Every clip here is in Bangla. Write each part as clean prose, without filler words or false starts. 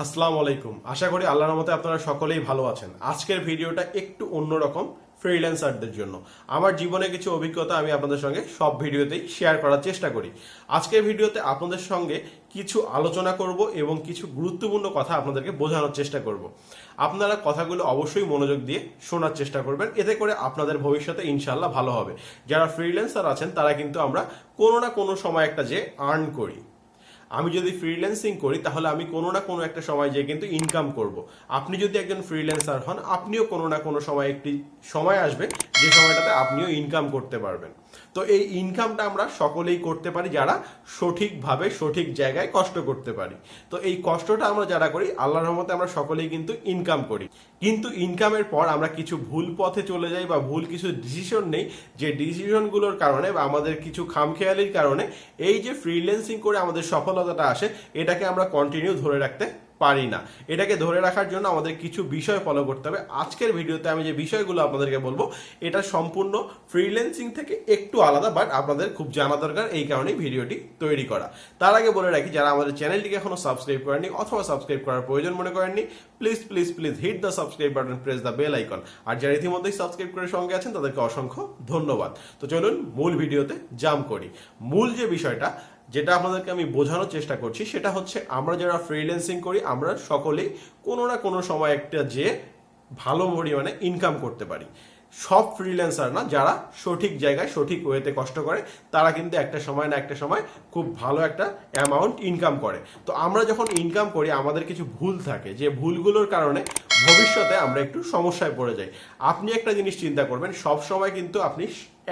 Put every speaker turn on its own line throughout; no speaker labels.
আসসালামু আলাইকুম। আশা করি আল্লাহর রহমতে আপনারা সকলেই ভালো আছেন। আজকের ভিডিওটা একটু অন্যরকম ফ্রিল্যান্সারদের জন্য। আমার জীবনে কিছু অভিজ্ঞতা আমি আপনাদের সঙ্গে সব ভিডিওতেই শেয়ার করার চেষ্টা করি। আজকের ভিডিওতে আপনাদের সঙ্গে কিছু আলোচনা করব এবং কিছু গুরুত্বপূর্ণ কথা আপনাদেরকে বোঝানোর চেষ্টা করব। আপনারা কথাগুলো অবশ্যই মনোযোগ দিয়ে শোনার চেষ্টা করবেন, এতে করে আপনাদের ভবিষ্যতে ইনশাআল্লাহ ভালো হবে। যারা ফ্রিল্যান্সার আছেন তারা কিন্তু আমরা কোনো না কোনো সময় একটা যে আর্ন করি। আমি যদি ফ্রিল্যান্সিং করি তাহলে আমি কোনো না কোনো একটা সময় যে কিন্তু ইনকাম করব। আপনি যদি একজন ফ্রিল্যান্সার হন, আপনিও কোনো না কোনো সময় একটি সময় আসবে যে সময়টাতে আপনিও ইনকাম করতে পারবেন। তো এই ইনকামটা আমরা সকলেই করতে পারি যারা সঠিকভাবে সঠিক জায়গায় কষ্ট করতে পারি। তো এই কষ্টটা আমরা যারা করি, আল্লাহর রহমতে আমরা সকলেই কিন্তু ইনকাম করি। কিন্তু ইনকামের পর আমরা কিছু ভুল পথে চলে যাই বা ভুল কিছু ডিসিশন নেই, যে ডিসিশনগুলোর কারণে বা আমাদের কিছু খামখেয়ালির কারণে এই যে ফ্রিল্যান্সিং করে আমাদের সফলতাটা আসে, এটাকে আমরা কন্টিনিউ ধরে রাখতে পারি না। এটাকে ধরে রাখার জন্য আমাদের কিছু বিষয় ফলো করতে হবে। আজকের ভিডিওতে আমি যে বিষয়গুলো আপনাদেরকে বলবো, এটা সম্পূর্ণ ফ্রিল্যান্সিং থেকে একটু আলাদা, বাট আপনাদের খুব জানা দরকার, এই কারণেই ভিডিওটি তৈরি করা। তার আগে বলে রাখি, যারা আমাদের চ্যানেলটিকে এখনো সাবস্ক্রাইব করেননি অথবা সাবস্ক্রাইব করার প্রয়োজন মনে করেননি, please please please hit the subscribe button, press the bell icon. আর যারা ইতিমধ্যেই সাবস্ক্রাইব করে সঙ্গে আছেন তাদেরকে অসংখ্য ধন্যবাদ। তো চলুন মূল ভিডিওতে জাম্প করি। মূল যে বিষয়টা যেটা আপনাদেরকে আমি বোঝানোর চেষ্টা করছি, সেটা হচ্ছে আমরা যারা ফ্রিল্যান্সিং করি আমরা সকলেই কোনো না কোনো সময় একটা যে ভালো পরিমাণে ইনকাম করতে পারি। সব ফ্রিল্যান্সার না, যারা সঠিক জায়গায় সঠিক ওয়েতে কষ্ট করে তারা কিন্তু একটা সময় না একটা সময় খুব ভালো একটা অ্যামাউন্ট ইনকাম করে। তো আমরা যখন ইনকাম করি আমাদের কিছু ভুল থাকে, যে ভুলগুলোর কারণে ভবিষ্যতে আমরা একটু সমস্যায় পড়ে যাই। আপনি একটা জিনিস চিন্তা করবেন, সব সময় কিন্তু আপনি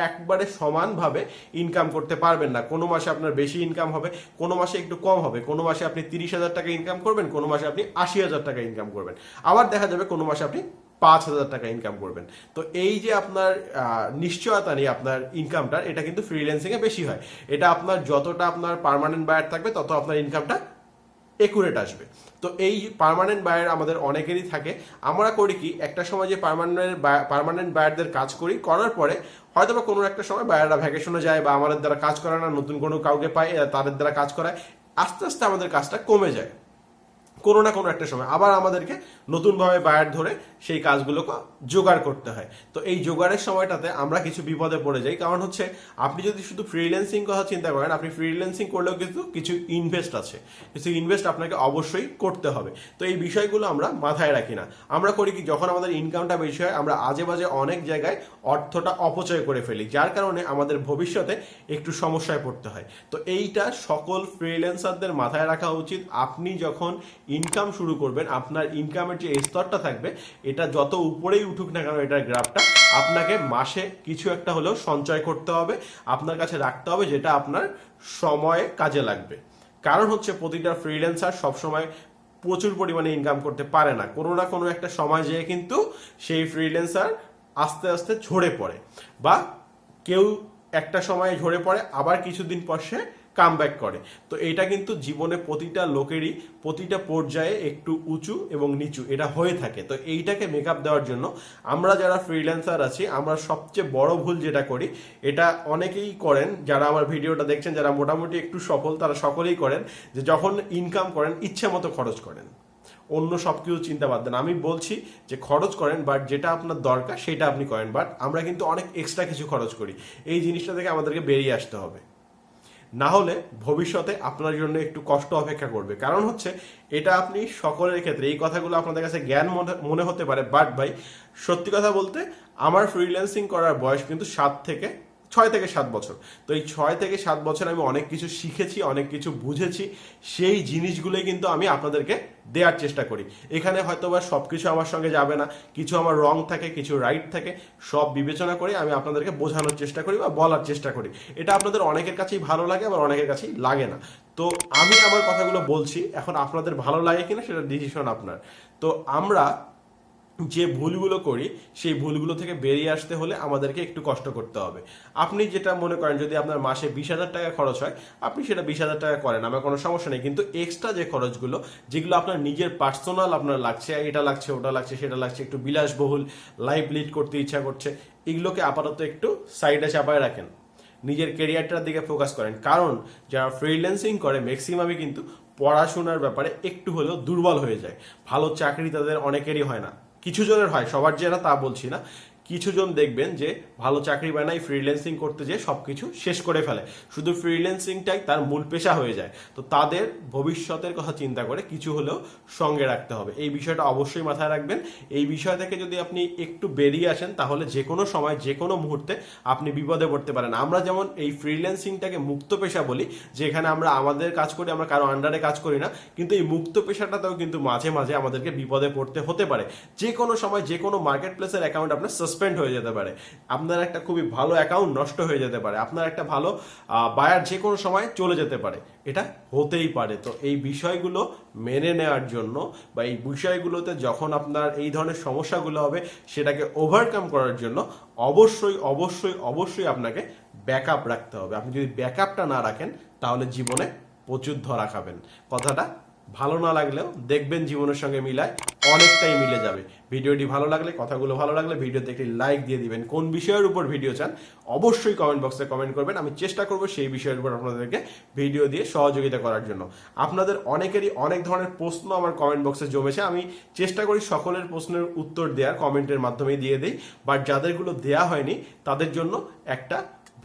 একবারে সমানভাবে ইনকাম করতে পারবেন না। কোনো মাসে আপনার বেশি ইনকাম হবে, কোনো মাসে একটু কম হবে। কোনো মাসে আপনি 30,000 টাকা ইনকাম করবেন, কোনো মাসে আপনি 80,000 টাকা ইনকাম করবেন। আবার দেখা যাবে কোনো মাসে আপনি 5,000 টাকা ইনকাম করবেন। তো এই যে আপনার নিশ্চয়তা নেই আপনার ইনকামটার, এটা কিন্তু ফ্রিল্যান্সিং এ বেশি হয়। এটা আপনার যতটা আপনার পার্মানেন্ট বায়ার থাকবে তত আপনার ইনকামটা একুরেট আসবে। তো এই পার্মানেন্ট বায়ার আমাদের অনেকেরই থাকে। আমরা করি কি, একটা সময় যে পার্মানেন্ট বায়ারদের কাজ করি, করার পরে হয়তো বা কোনো একটা সময় বায়াররা ভ্যাকেশনে যায় বা আমাদের দ্বারা কাজ করে না, নতুন কোনো কাউকে পায়, তাদের দ্বারা কাজ করায়, আস্তে আস্তে আমাদের কাজটা কমে যায়। কোনো না কোনো একটা সময় আবার আমাদেরকে নতুনভাবে বায়ার ধরে সেই কাজগুলোকে জোগাড় করতে হয়। তো এই জোগাড়ের সময়টাতে আমরা কিছু বিপদে পড়ে যাই। কারণ হচ্ছে, আপনি যদি শুধু ফ্রিল্যান্সিং কথা চিন্তা করেন, আপনি ফ্রিল্যান্সিং করলেও কিন্তু কিছু ইনভেস্ট আছে, কিছু ইনভেস্ট আপনাকে অবশ্যই করতে হবে। তো এই বিষয়গুলো আমরা মাথায় রাখি না। আমরা করি কি, যখন আমাদের ইনকামটা বেশি হয় আমরা আজে বাজে অনেক জায়গায় অর্থটা অপচয় করে ফেলি, যার কারণে আমাদের ভবিষ্যতে একটু সমস্যায় পড়তে হয়। তো এইটা সকল ফ্রিল্যান্সারদের মাথায় রাখা উচিত। আপনি যখন ইনকাম শুরু করবেন, আপনার ইনকামের যে স্তরটা থাকবে, এটা যত উপরেই উঠুক না কেন এটার গ্রাফটা, আপনাকে মাসে কিছু একটা হলেও সঞ্চয় করতে হবে, আপনার কাছে রাখতে হবে, যেটা আপনার সময়ে কাজে লাগবে। কারণ হচ্ছে, প্রতিটা ফ্রিল্যান্সার সবসময় প্রচুর পরিমাণে ইনকাম করতে পারে না। কোনো না কোনো একটা সময় যেয়ে কিন্তু সেই ফ্রিল্যান্সার আস্তে আস্তে ঝরে পড়ে, বা কেউ একটা সময়ে ঝরে পড়ে, আবার কিছুদিন পর সে কাম ব্যাক করে। তো এটা কিন্তু জীবনে প্রতিটা লোকেরই প্রতিটা পর্যায়ে একটু উঁচু এবং নিচু এটা হয়ে থাকে। তো এইটাকে মেকআপ দেওয়ার জন্য আমরা যারা ফ্রিল্যান্সার আছি, আমরা সবচেয়ে বড় ভুল যেটা করি, এটা অনেকেই করেন, যারা আমার ভিডিওটা দেখছেন, যারা মোটামুটি একটু সফল, তারা সকলেই করেন, যে যখন ইনকাম করেন ইচ্ছে মতো খরচ করেন, অন্য সব কিছু চিন্তা বাদ দেন। আমি বলছি যে খরচ করেন, বাট যেটা আপনার দরকার সেটা আপনি করেন। বাট আমরা কিন্তু অনেক এক্সট্রা কিছু খরচ করি। এই জিনিসটা থেকে আমাদেরকে বেরিয়ে আসতে হবে, না হলে ভবিষ্যতে আপনার জন্য একটু কষ্ট অপেক্ষা করবে। কারণ হচ্ছে, এটা আপনি সকলের ক্ষেত্রে, এই কথাগুলো আপনাদের কাছে জ্ঞান মনে হতে পারে, বাট ভাই সত্যি কথা বলতে, আমার ফ্রিল্যান্সিং করার বয়স কিন্তু 6 থেকে 7 বছর। তো এই 6 থেকে 7 বছর আমি অনেক কিছু শিখেছি, অনেক কিছু বুঝেছি। সেই জিনিসগুলোই কিন্তু আমি আপনাদেরকে দেওয়ার চেষ্টা করি। এখানে হয়তো বা সব কিছু আমার সঙ্গে যাবে না, কিছু আমার রং থাকে, কিছু রাইট থাকে, সব বিবেচনা করে আমি আপনাদেরকে বোঝানোর চেষ্টা করি বা বলার চেষ্টা করি। এটা আপনাদের অনেকের কাছেই ভালো লাগে, আবার অনেকের কাছেই লাগে না। তো আমি আমার কথাগুলো বলছি, এখন আপনাদের ভালো লাগে কিনা সেটা ডিসিশন আপনার। তো আমরা যে ভুলগুলো করি, সেই ভুলগুলো থেকে বেরিয়ে আসতে হলে আমাদেরকে একটু কষ্ট করতে হবে। আপনি যেটা মনে করেন, যদি আপনার মাসে 20,000 টাকা খরচ হয়, আপনি সেটা 20,000 টাকা করেন, আমার কোনো সমস্যা নেই। কিন্তু এক্সট্রা যে খরচগুলো, যেগুলো আপনার নিজের পার্সোনাল আপনার লাগছে, এটা লাগছে, ওটা লাগছে, সেটা লাগছে, একটু বিলাসবহুল লাইফ লিড করতে ইচ্ছা করছে, এগুলোকে আপাতত একটু সাইডে চাপায় রাখেন, নিজের কেরিয়ারটার দিকে ফোকাস করেন। কারণ যারা ফ্রিল্যান্সিং করে ম্যাক্সিমামই কিন্তু পড়াশোনার ব্যাপারে একটু হলেও দুর্বল হয়ে যায়। ভালো চাকরি তাদের অনেকেরই হয় না, কিছু জনের হয়, সবার যে না তা বলছি না। কিছু জন দেখবেন যে ভালো চাকরি পায় না, ফ্রিল্যান্সিং করতে যেয়ে সবকিছু শেষ করে ফেলে, শুধু ফ্রিল্যান্সিংটাই তার মূল পেশা হয়ে যায়। তো তাদের ভবিষ্যতের কথা চিন্তা করে কিছু হলেও সঙ্গে রাখতে হবে, এই বিষয়টা অবশ্যই মাথায় রাখবেন। এই বিষয় থেকে যদি আপনি একটু বেরিয়ে আসেন তাহলে যে কোনো সময় যে কোনো মুহূর্তে আপনি বিপদে পড়তে পারেন। আমরা যেমন এই ফ্রিল্যান্সিংটাকে মুক্ত পেশা বলি, যেখানে আমরা আমাদের কাজ করি, আমরা কারো আন্ডারে কাজ করি না, কিন্তু এই মুক্ত পেশাটাতেও কিন্তু মাঝে মাঝে আমাদেরকে বিপদে পড়তে হতে পারে। যে কোনো সময় যে কোনো মার্কেট প্লেসের অ্যাকাউন্ট আপনার সাসপেন্ড হয়ে যেতে পারে, আপনার একটা খুবই ভালো অ্যাকাউন্ট নষ্ট হয়ে যেতে পারে, আপনার একটা ভালো বায়ার যে কোনো সময় চলে যেতে পারে, এটা হতেই পারে। তো এই বিষয়গুলো মেনে নেওয়ার জন্য বা এই বিষয়গুলোতে যখন আপনার এই ধরনের সমস্যাগুলো হবে সেটাকে ওভারকাম করার জন্য অবশ্যই অবশ্যই অবশ্যই আপনাকে ব্যাকআপ রাখতে হবে। আপনি যদি ব্যাকআপটা না রাখেন তাহলে জীবনে প্রচুর ধরা খাবেন। কথাটা ভালো না লাগলেও দেখবেন জীবনের সঙ্গে মিলায় অনেকটাই মিলে যাবে। ভিডিওটি ভালো লাগলে, কথাগুলো ভালো লাগলে ভিডিওতে একটি লাইক দিয়ে দিবেন। কোন বিষয়ের উপর ভিডিও চান অবশ্যই কমেন্ট বক্সে কমেন্ট করবেন, আমি চেষ্টা করব সেই বিষয়ের উপর আপনাদেরকে ভিডিও দিয়ে সহযোগিতা করার জন্য। আপনাদের অনেকেরই অনেক ধরনের প্রশ্ন আমার কমেন্ট বক্সে জমেছে, আমি চেষ্টা করি সকলের প্রশ্নের উত্তর দেওয়ার, কমেন্টের মাধ্যমে দিয়ে দিই। বাট যাদেরগুলো দেওয়া হয়নি তাদের জন্য একটা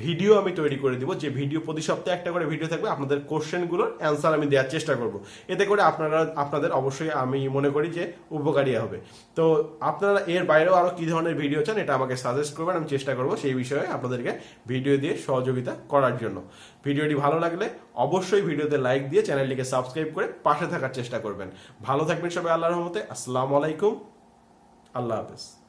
ভিডিও আমি তৈরি করে দিব, যে ভিডিও প্রতি সপ্তাহে একটা করে ভিডিও থাকবে, আপনাদের কোশ্চেনগুলোর অ্যান্সার আমি দেওয়ার চেষ্টা করব। এতে করে আপনাদের অবশ্যই আমি মনে করি যে উপকারী হবে। তো আপনারা এর বাইরেও আরো কি ধরনের ভিডিও চান এটা আমাকে সাজেস্ট করবেন, আমি চেষ্টা করব সেই বিষয়ে আপনাদেরকে ভিডিও দিয়ে সহযোগিতা করার জন্য। ভিডিওটি ভালো লাগলে অবশ্যই ভিডিওতে লাইক দিয়ে চ্যানেলটিকে সাবস্ক্রাইব করে পাশে থাকার চেষ্টা করবেন। ভালো থাকবেন সবাই, আল্লাহর রহমতে। আসসালামু আলাইকুম, আল্লাহ হাফেজ।